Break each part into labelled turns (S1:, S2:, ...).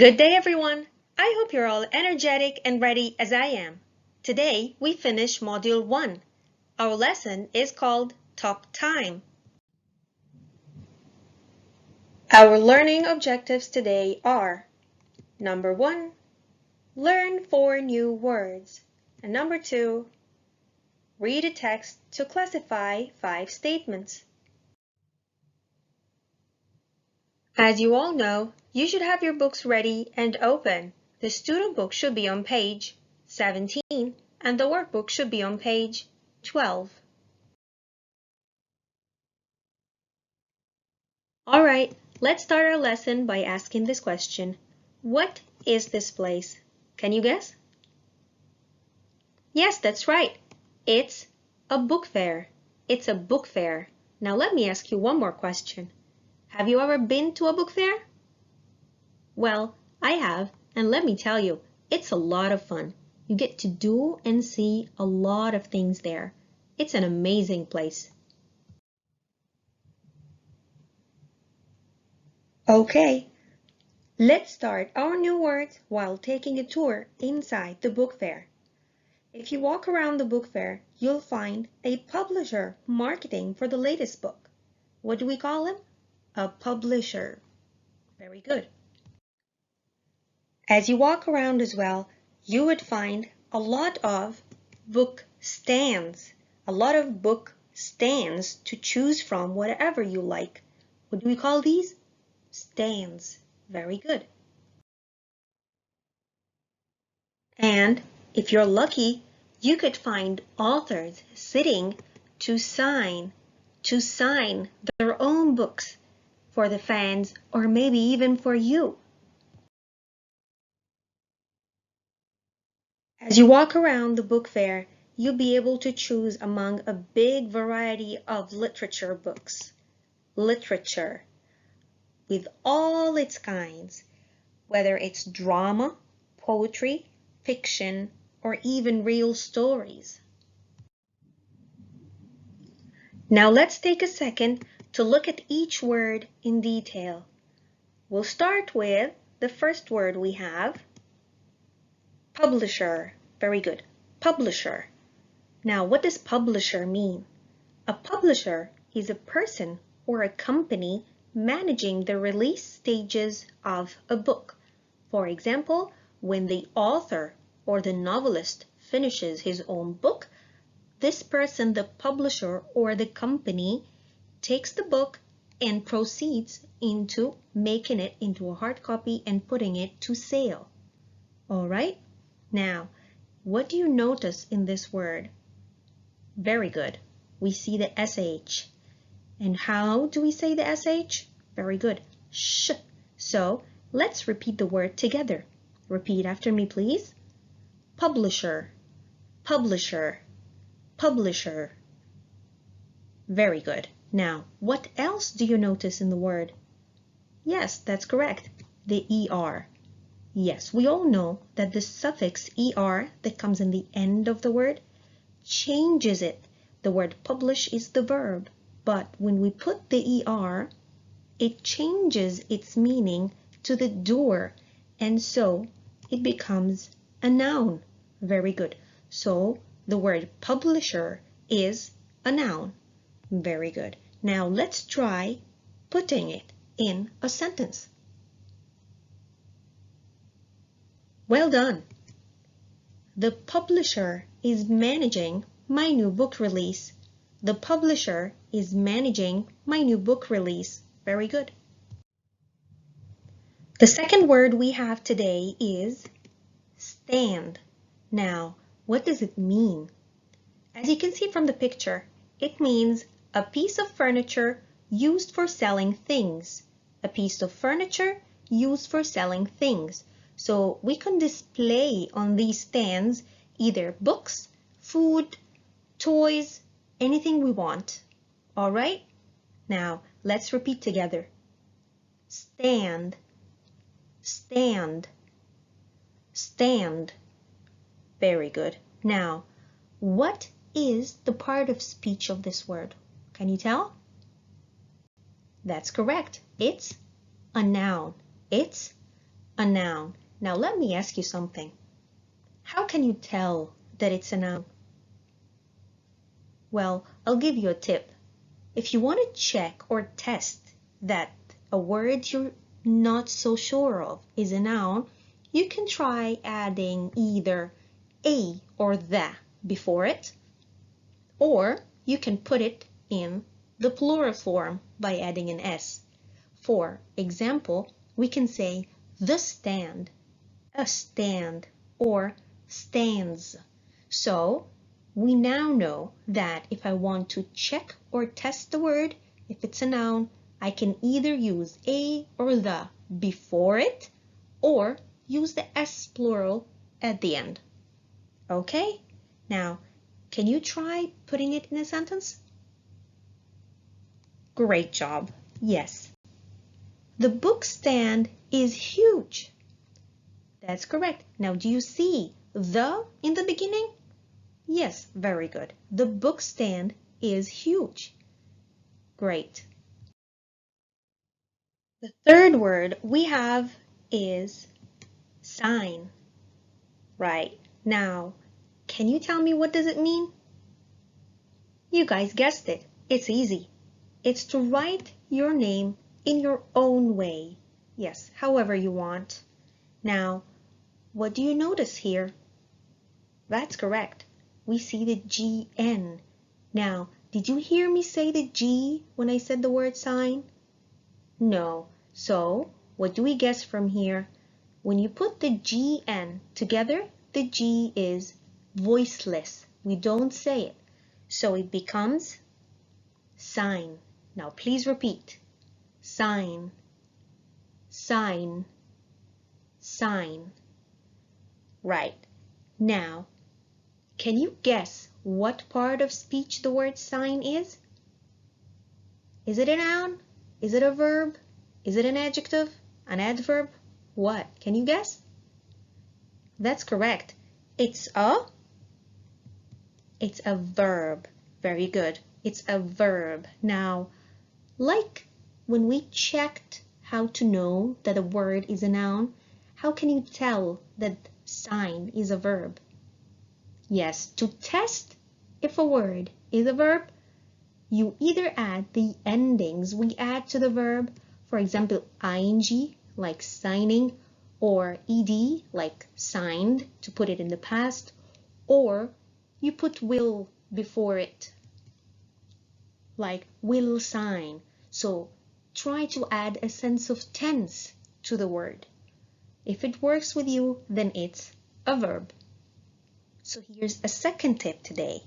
S1: Good day, everyone! I hope you're all energetic and ready as I am. Today, we finish Module 1. Our lesson is called Talk Time. Our learning objectives today are: number 1, learn 4 new words. And number 2, read a text to classify 5 statements. As you all know, you should have your books ready and open. The student book should be on page 17 and the workbook should be on page 12. All right, let's start our lesson by asking this question. What is this place? Can you guess? Yes, that's right. It's a book fair. It's a book fair. Now let me ask you one more question. Have you ever been to a book fair? Well, I have, and let me tell you, it's a lot of fun. You get to do and see a lot of things there. It's an amazing place. Okay, let's start our new words while taking a tour inside the book fair. If you walk around the book fair, you'll find a publisher marketing for the latest book. What do we call him? A publisher. Very good. As you walk around as well, you would find a lot of book stands. A lot of book stands to choose from whatever you like. What do we call these? Stands. Very good. And if you're lucky, you could find authors sitting to sign their own books for the fans or maybe even for you. As you walk around the book fair, you'll be able to choose among a big variety of literature books. Literature with all its kinds, whether it's drama, poetry, fiction, or even real stories. Now let's take a second to look at each word in detail. We'll start with the first word we have, publisher. Very good. Publisher. Now, what does publisher mean? A publisher is a person or a company managing the release stages of a book. For example, when the author or the novelist finishes his own book, this person, the publisher or the company, takes the book and proceeds into making it into a hard copy and putting it to sale. All right? Now, what do you notice in this word? Very good. We see the SH. And how do we say the SH? Very good. Sh. So let's repeat the word together. Repeat after me, please. Publisher, publisher, publisher. Very good. Now, what else do you notice in the word? Yes, that's correct. The ER. Yes, we all know that the suffix ER that comes in the end of the word changes it. The word publish is the verb, but when we put the ER, it changes its meaning to the doer, and so it becomes a noun. Very good. So the word publisher is a noun. Very good. Now let's try putting it in a sentence. Well done. The publisher is managing my new book release. The publisher is managing my new book release. Very good. The second word we have today is stand. Now, what does it mean? As you can see from the picture, it means a piece of furniture used for selling things. A piece of furniture used for selling things. So we can display on these stands either books, food, toys, anything we want. All right? Now, let's repeat together. Stand, stand, stand. Very good. Now, what is the part of speech of this word? Can you tell? That's correct. It's a noun. It's a noun. Now let me ask you something. How can you tell that it's a noun? Well, I'll give you a tip. If you want to check or test that a word you're not so sure of is a noun, you can try adding either a or the before it, or you can put it in the plural form by adding an s. For example, we can say the stand, a stand, or stands. So we now know that if I want to check or test the word, if it's a noun, I can either use a or the before it, or use the s plural at the end. Okay? Now, can you try putting it in a sentence? Great job. Yes. The book stand is huge. That's correct. Now, do you see the in the beginning? Yes, very good. The book stand is huge. Great. The third word we have is sign. Right. Now, can you tell me what does it mean? You guys guessed it. It's easy. It's to write your name in your own way. Yes, however you want. Now, what do you notice here? That's correct. We see the GN. Now, did you hear me say the G when I said the word sign? No. So, what do we guess from here? When you put the GN together, the G is voiceless. We don't say it. So it becomes sign. Now, please repeat. Sign, sign, sign. Right. Now, can you guess what part of speech the word sign is? Is it a noun? Is it a verb? Is it an adjective? An adverb? What? Can you guess? That's correct. It's a verb. Very good. It's a verb. Now, like when we checked how to know that a word is a noun, how can you tell that sign is a verb? Yes, to test if a word is a verb, you either add the endings we add to the verb, for example, ing, like signing, or ed, like signed, to put it in the past, or you put will before it, like will sign. So try to add a sense of tense to the word. If it works with you, then it's a verb. So here's a second tip today.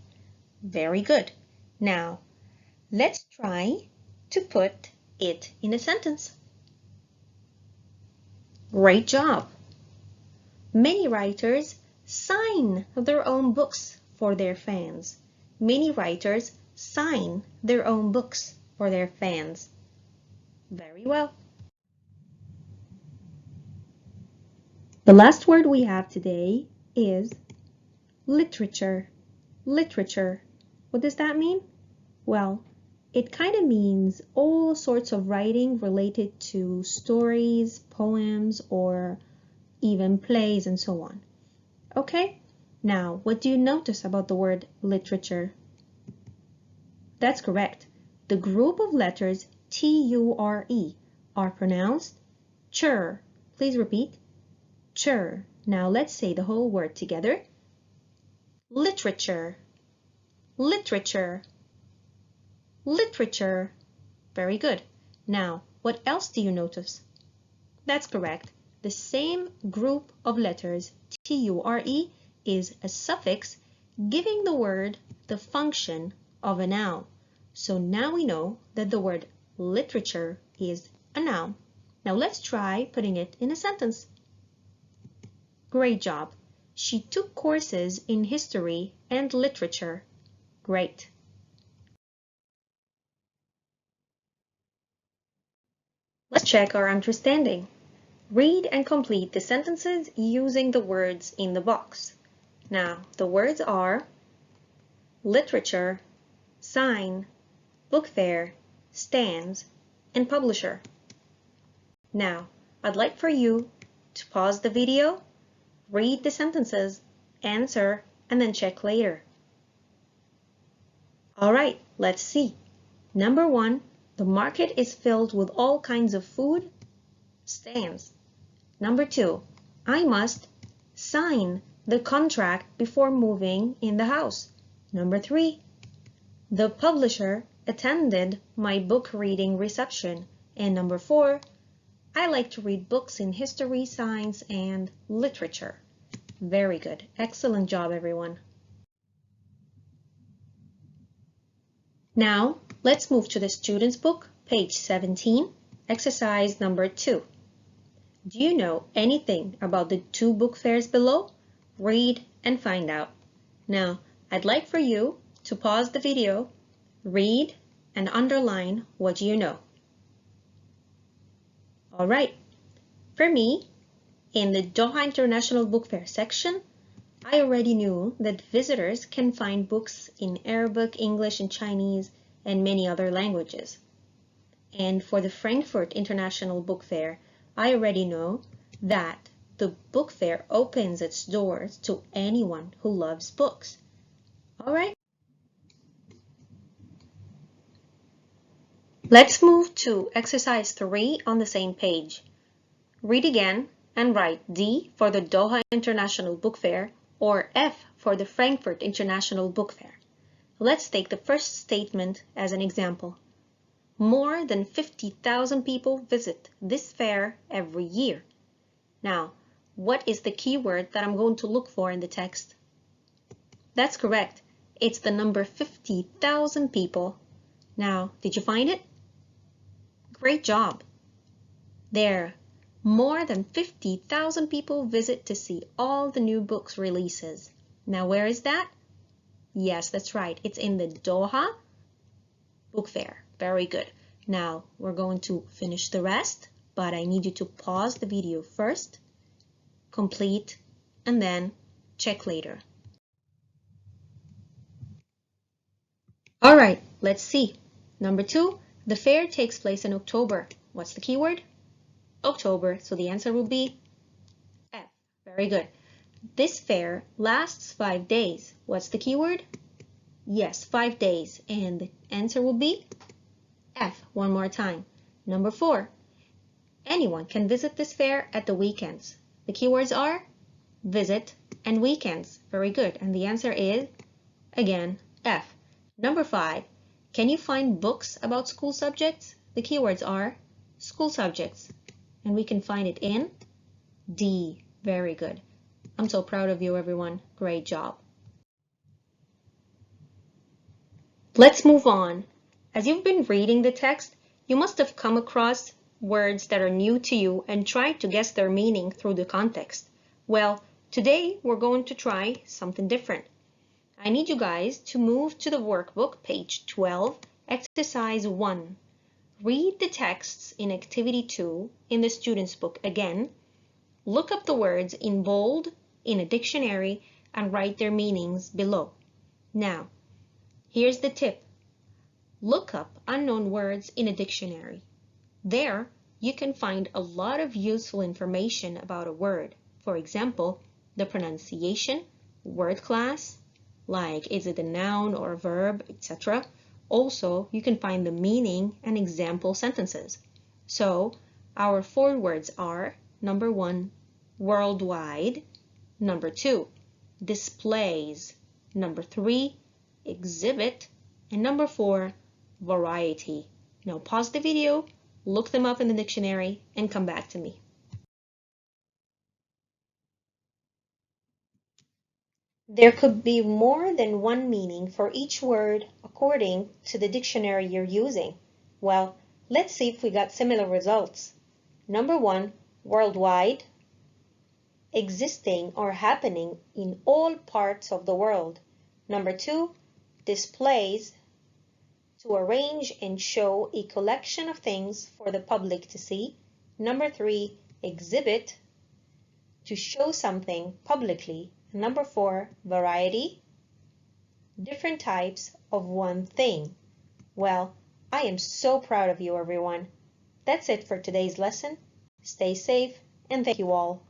S1: Very good. Now, let's try to put it in a sentence. Great job. Many writers sign their own books for their fans. Many writers sign their own books for their fans. Very well. The last word we have today is literature. Literature. What does that mean? Well, it kind of means all sorts of writing related to stories, poems, or even plays and so on. Okay? Now, what do you notice about the word literature? That's correct. The group of letters T-U-R-E are pronounced chur. Please repeat. Chur. Now let's say the whole word together. Literature. Literature. Literature. Very good. Now, what else do you notice? That's correct. The same group of letters, T-U-R-E, is a suffix giving the word the function of a noun. So now we know that the word literature is a noun. Now let's try putting it in a sentence. Great job. She took courses in history and literature. Great. Let's check our understanding. Read and complete the sentences using the words in the box. Now, the words are literature, sign, book fair, stands, and publisher. Now, I'd like for you to pause the video, read the sentences, answer, and then check later. All right, let's see. Number 1, the market is filled with all kinds of food stands. Number 2, I must sign the contract before moving in the house. Number 3, the publisher attended my book reading reception. And number 4, I like to read books in history, science, and literature. Very good. Excellent job, everyone. Now, let's move to the student's book, page 17, exercise number 2. Do you know anything about the 2 book fairs below? Read and find out. Now, I'd like for you to pause the video, read, and underline what you know. All right. For me, in the Doha International Book Fair section, I already knew that visitors can find books in Arabic, English, and Chinese, and many other languages. And for the Frankfurt International Book Fair, I already know that the book fair opens its doors to anyone who loves books. All right. Let's move to exercise 3 on the same page. Read again and write D for the Doha International Book Fair or F for the Frankfurt International Book Fair. Let's take the first statement as an example. More than 50,000 people visit this fair every year. Now, what is the keyword that I'm going to look for in the text? That's correct. It's the number 50,000 people. Now, did you find it? Great job. There, more than 50,000 people visit to see all the new books releases. Now, where is that? Yes, that's right. It's in the Doha Book Fair. Very good. Now, we're going to finish the rest, but I need you to pause the video first, complete, and then check later. All right, let's see. Number 2, the fair takes place in October. What's the keyword? October, so the answer will be F. Very good. This fair lasts 5 days. What's the keyword? Yes, 5 days, and the answer will be F. One more time. Number 4, anyone can visit this fair at the weekends. The keywords are visit and weekends. Very good, and the answer is, again, F. Number 5, can you find books about school subjects? The keywords are school subjects, and we can find it in D. Very good. I'm so proud of you, everyone. Great job. Let's move on. As you've been reading the text, you must have come across words that are new to you and tried to guess their meaning through the context. Well, today we're going to try something different. I need you guys to move to the workbook, page 12, exercise 1. Read the texts in activity 2 in the student's book again. Look up the words in bold in a dictionary and write their meanings below. Now, here's the tip. Look up unknown words in a dictionary. There, you can find a lot of useful information about a word. For example, the pronunciation, word class, like is it a noun or a verb, etc. Also, you can find the meaning and example sentences. So, our 4 words are, number 1, worldwide, number 2, displays, number 3, exhibit, and number 4, variety. Now pause the video, look them up in the dictionary, and come back to me. There could be more than one meaning for each word according to the dictionary you're using. Well, let's see if we got similar results. Number 1, worldwide, existing or happening in all parts of the world. Number 2, displays, to arrange and show a collection of things for the public to see. Number 3, exhibit, to show something publicly. Number 4, variety, different types of one thing. Well, I am so proud of you, everyone. That's it for today's lesson. Stay safe and thank you all.